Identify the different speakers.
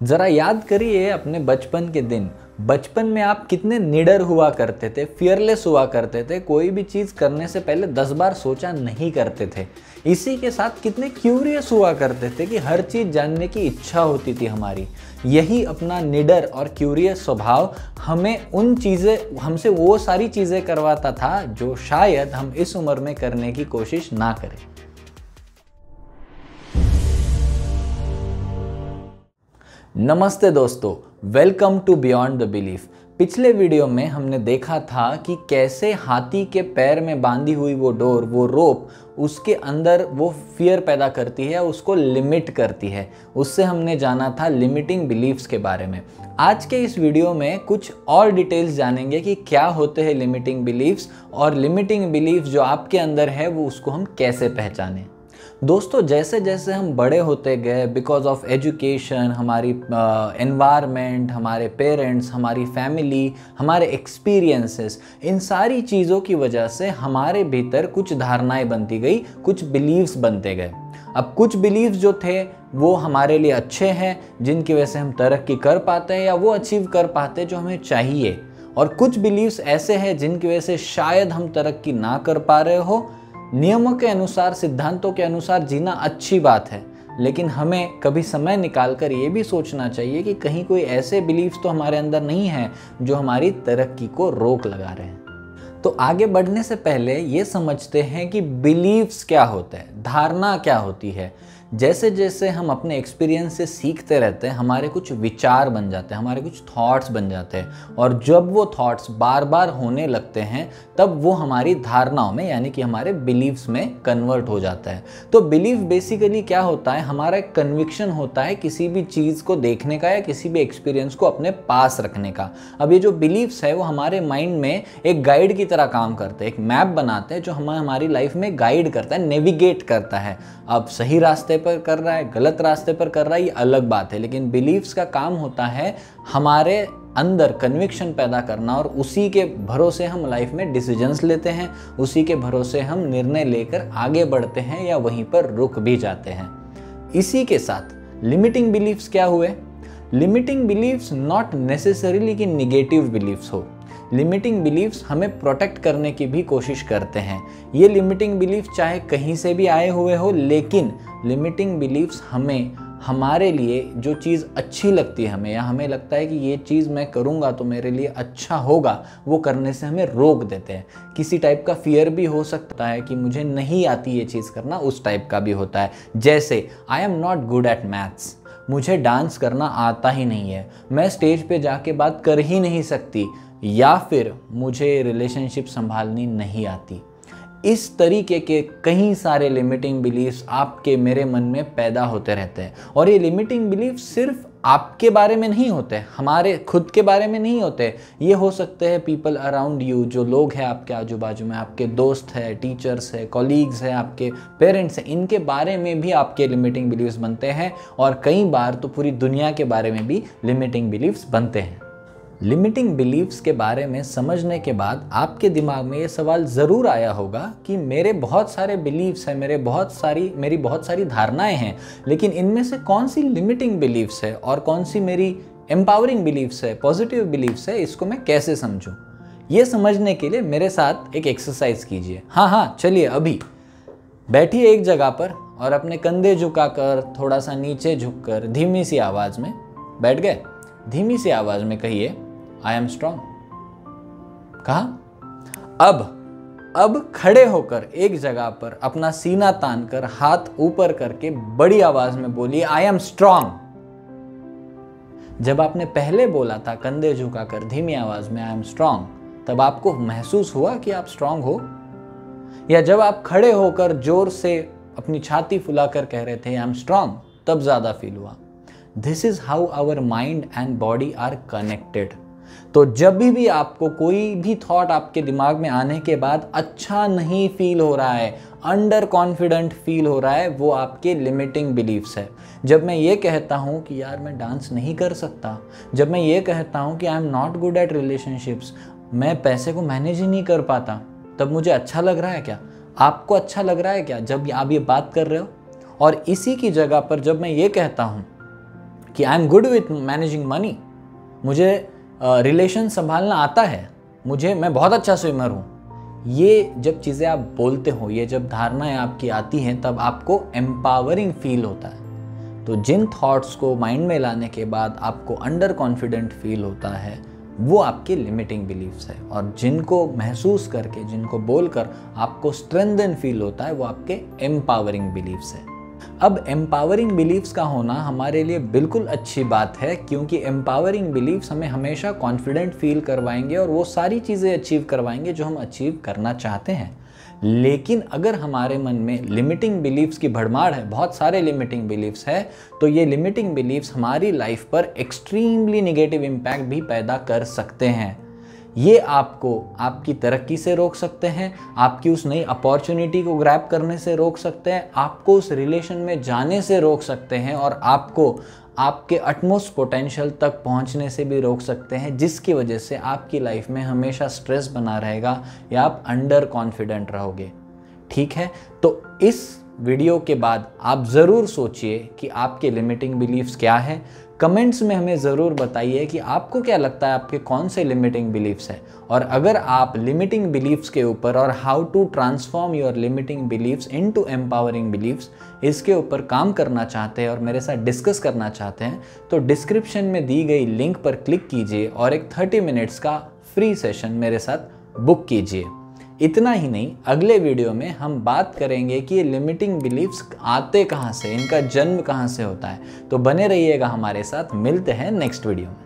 Speaker 1: ज़रा याद करिए अपने बचपन के दिन। बचपन में आप कितने निडर हुआ करते थे, फियरलेस हुआ करते थे, कोई भी चीज़ करने से पहले 10 बार सोचा नहीं करते थे। इसी के साथ कितने क्यूरियस हुआ करते थे कि हर चीज़ जानने की इच्छा होती थी हमारी। यही अपना निडर और क्यूरियस स्वभाव हमसे वो सारी चीज़ें करवाता था जो शायद हम इस उम्र में करने की कोशिश ना करें। नमस्ते दोस्तों, welcome to beyond the belief. पिछले वीडियो में हमने देखा था कि कैसे हाथी के पैर में बांधी हुई वो डोर, वो रोप, उसके अंदर वो फियर पैदा करती है, उसको लिमिट करती है। उससे हमने जाना था लिमिटिंग बिलीफ्स के बारे में। आज के इस वीडियो में कुछ और डिटेल्स जानेंगे कि क्या होते हैं लिमिटिंग बिलीफ्स, और लिमिटिंग बिलीफ्स जो आपके अंदर है वो उसको हम कैसे पहचानें। दोस्तों, जैसे जैसे हम बड़े होते गए, बिकॉज ऑफ एजुकेशन, हमारी एनवायरनमेंट, हमारे पेरेंट्स, हमारी फैमिली, हमारे एक्सपीरियंसेस, इन सारी चीज़ों की वजह से हमारे भीतर कुछ धारणाएं बनती गई, कुछ बिलीव्स बनते गए। अब कुछ बिलीव्स जो थे वो हमारे लिए अच्छे हैं, जिनकी वजह से हम तरक्की कर पाते हैं या वो अचीव कर पाते हैं जो हमें चाहिए, और कुछ बिलीव्स ऐसे हैं जिनकी वजह से शायद हम तरक्की ना कर पा रहे हो। नियमों के अनुसार, सिद्धांतों के अनुसार जीना अच्छी बात है, लेकिन हमें कभी समय निकालकर ये भी सोचना चाहिए कि कहीं कोई ऐसे बिलीव्स तो हमारे अंदर नहीं हैं जो हमारी तरक्की को रोक लगा रहे हैं। तो आगे बढ़ने से पहले ये समझते हैं कि बिलीव्स क्या होता है, धारणा क्या होती है। जैसे जैसे हम अपने एक्सपीरियंस से सीखते रहते हैं, हमारे कुछ विचार बन जाते हैं, हमारे कुछ थॉट्स बन जाते हैं, और जब वो थॉट्स बार बार होने लगते हैं तब वो हमारी धारणाओं में, यानी कि हमारे बिलीव्स में कन्वर्ट हो जाता है। तो बिलीव बेसिकली क्या होता है, हमारा एक कन्विक्शन होता है किसी भी चीज़ को देखने का या किसी भी एक्सपीरियंस को अपने पास रखने का। अब ये जो बिलीव्स है वो हमारे माइंड में एक गाइड की तरह काम करते हैं, एक मैप बनाते हैं जो हमारी लाइफ में गाइड करता है, नेविगेट करता है। अब सही रास्ते पर कर रहा है, गलत रास्ते पर कर रहा है, ये अलग बात है, लेकिन बिलीव्स का काम होता है हमारे अंदर कन्विक्शन पैदा करना, और उसी के भरोसे हम लाइफ में डिसीजंस लेते हैं, उसी के भरोसे हम निर्णय लेकर आगे बढ़ते हैं या वहीं पर रुक भी जाते हैं। इसी के साथ लिमिटिंग बिलीव्स क्या हुए? लिमिटिंग बिलीव्स नॉट नेसेसरीली कि निगेटिव बिलीव्स हो। लिमिटिंग बिलीव्स हमें प्रोटेक्ट करने की भी कोशिश करते हैं। ये लिमिटिंग बिलीफ चाहे कहीं से भी आए हुए हो, लेकिन लिमिटिंग बिलीव्स हमें, हमारे लिए जो चीज़ अच्छी लगती है हमें, या हमें लगता है कि ये चीज़ मैं करूँगा तो मेरे लिए अच्छा होगा, वो करने से हमें रोक देते हैं। किसी टाइप का फियर भी हो सकता है कि मुझे नहीं आती ये चीज़ करना, उस टाइप का भी होता है। जैसे I am not good at maths, मुझे डांस करना आता ही नहीं है, मैं स्टेज पे जाके बात कर ही नहीं सकती, या फिर मुझे रिलेशनशिप संभालनी नहीं आती। इस तरीके के कई सारे लिमिटिंग बिलीव्स आपके मेरे मन में पैदा होते रहते हैं, और ये लिमिटिंग बिलीव सिर्फ आपके बारे में नहीं होते, हमारे खुद के बारे में नहीं होते। ये हो सकते हैं पीपल अराउंड यू, जो लोग हैं आपके आजू बाजू में, आपके दोस्त हैं, टीचर्स हैं, कॉलीग्स हैं, आपके पेरेंट्स हैं, इनके बारे में भी आपके लिमिटिंग बिलीव्स बनते हैं, और कई बार तो पूरी दुनिया के बारे में भी लिमिटिंग बिलीव्स बनते हैं। लिमिटिंग बिलीव्स के बारे में समझने के बाद आपके दिमाग में ये सवाल ज़रूर आया होगा कि मेरे बहुत सारे बिलीव्स हैं, मेरी बहुत सारी धारणाएं हैं, लेकिन इनमें से कौन सी लिमिटिंग बिलीव्स है और कौन सी मेरी एम्पावरिंग बिलीव्स है, पॉजिटिव बिलीव्स है, इसको मैं कैसे समझूं? ये समझने के लिए मेरे साथ एक एक्सरसाइज कीजिए। हाँ, चलिए अभी बैठिए एक जगह पर और अपने कंधे झुकाकर, थोड़ा सा नीचे झुककर, धीमी सी आवाज़ में बैठ गए। धीमी सी आवाज़ में कहिए, आई एम स्ट्रॉन्ग। कहा? अब खड़े होकर एक जगह पर अपना सीना तान कर, हाथ ऊपर करके बड़ी आवाज में बोलिए, आई एम स्ट्रॉन्ग। जब आपने पहले बोला था कंधे झुकाकर धीमी आवाज में, आई एम स्ट्रॉन्ग, तब आपको महसूस हुआ कि आप स्ट्रॉन्ग हो? या जब आप खड़े होकर जोर से अपनी छाती फुलाकर कह रहे थे आई एम स्ट्रॉन्ग, तब ज्यादा फील हुआ? This is how our mind and body are connected. तो जब भी आपको कोई भी थॉट आपके दिमाग में आने के बाद अच्छा नहीं फील हो रहा है, अंडर कॉन्फिडेंट फील हो रहा है, वो आपके लिमिटिंग बिलीव्स है। जब मैं ये कहता हूँ कि यार मैं डांस नहीं कर सकता, जब मैं ये कहता हूँ कि I am not good at relationships, मैं पैसे को मैनेज ही नहीं कर पाता, तब मुझे अच्छा लग रहा है क्या? आपको अच्छा लग रहा है क्या जब आप ये बात कर रहे हो? और इसी की जगह पर जब मैं ये कहता हूँ कि I am good with managing money, मुझे रिलेशन संभालना आता है, मैं बहुत अच्छा स्विमर हूँ। ये जब चीज़ें आप बोलते हो, ये जब धारणाएं आपकी आती हैं, तब आपको एम्पावरिंग फील होता है। तो जिन थॉट्स को माइंड में लाने के बाद आपको अंडर कॉन्फिडेंट फील होता है, वो आपके लिमिटिंग बिलीफ्स है। और जिनको महसूस करके, जिनको बोलकर आपको स्ट्रेंथन फील होता है, वो आपके एम्पावरिंग बिलीफ्स है। अब एम्पावरिंग बिलीफ्स का होना हमारे लिए बिल्कुल अच्छी बात है, क्योंकि एम्पावरिंग बिलीफ्स हमें हमेशा कॉन्फिडेंट फील करवाएंगे और वो सारी चीज़ें अचीव करवाएंगे जो हम अचीव करना चाहते हैं। लेकिन अगर हमारे मन में लिमिटिंग बिलीफ्स की भरमार है, बहुत सारे लिमिटिंग बिलीफ्स है, तो ये लिमिटिंग बिलीफ्स हमारी लाइफ पर एक्सट्रीमली नेगेटिव इम्पैक्ट भी पैदा कर सकते हैं। ये आपको आपकी तरक्की से रोक सकते हैं, आपकी उस नई अपॉर्चुनिटी को ग्रैब करने से रोक सकते हैं, आपको उस रिलेशन में जाने से रोक सकते हैं और आपको आपके अटमोस्ट पोटेंशियल तक पहुंचने से भी रोक सकते हैं, जिसकी वजह से आपकी लाइफ में हमेशा स्ट्रेस बना रहेगा या आप अंडर कॉन्फिडेंट रहोगे। ठीक है, तो इस वीडियो के बाद आप ज़रूर सोचिए कि आपके लिमिटिंग बिलीफ्स क्या है। कमेंट्स में हमें ज़रूर बताइए कि आपको क्या लगता है आपके कौन से लिमिटिंग बिलीफ्स हैं। और अगर आप लिमिटिंग बिलीफ्स के ऊपर और how to transform your limiting beliefs into empowering beliefs, इसके ऊपर काम करना चाहते हैं और मेरे साथ डिस्कस करना चाहते हैं, तो डिस्क्रिप्शन में दी गई लिंक पर क्लिक कीजिए और एक 30 मिनट्स का फ्री सेशन मेरे साथ बुक कीजिए। इतना ही नहीं, अगले वीडियो में हम बात करेंगे कि ये लिमिटिंग बिलीफ्स आते कहाँ से, इनका जन्म कहाँ से होता है। तो बने रहिएगा हमारे साथ, मिलते हैं नेक्स्ट वीडियो में।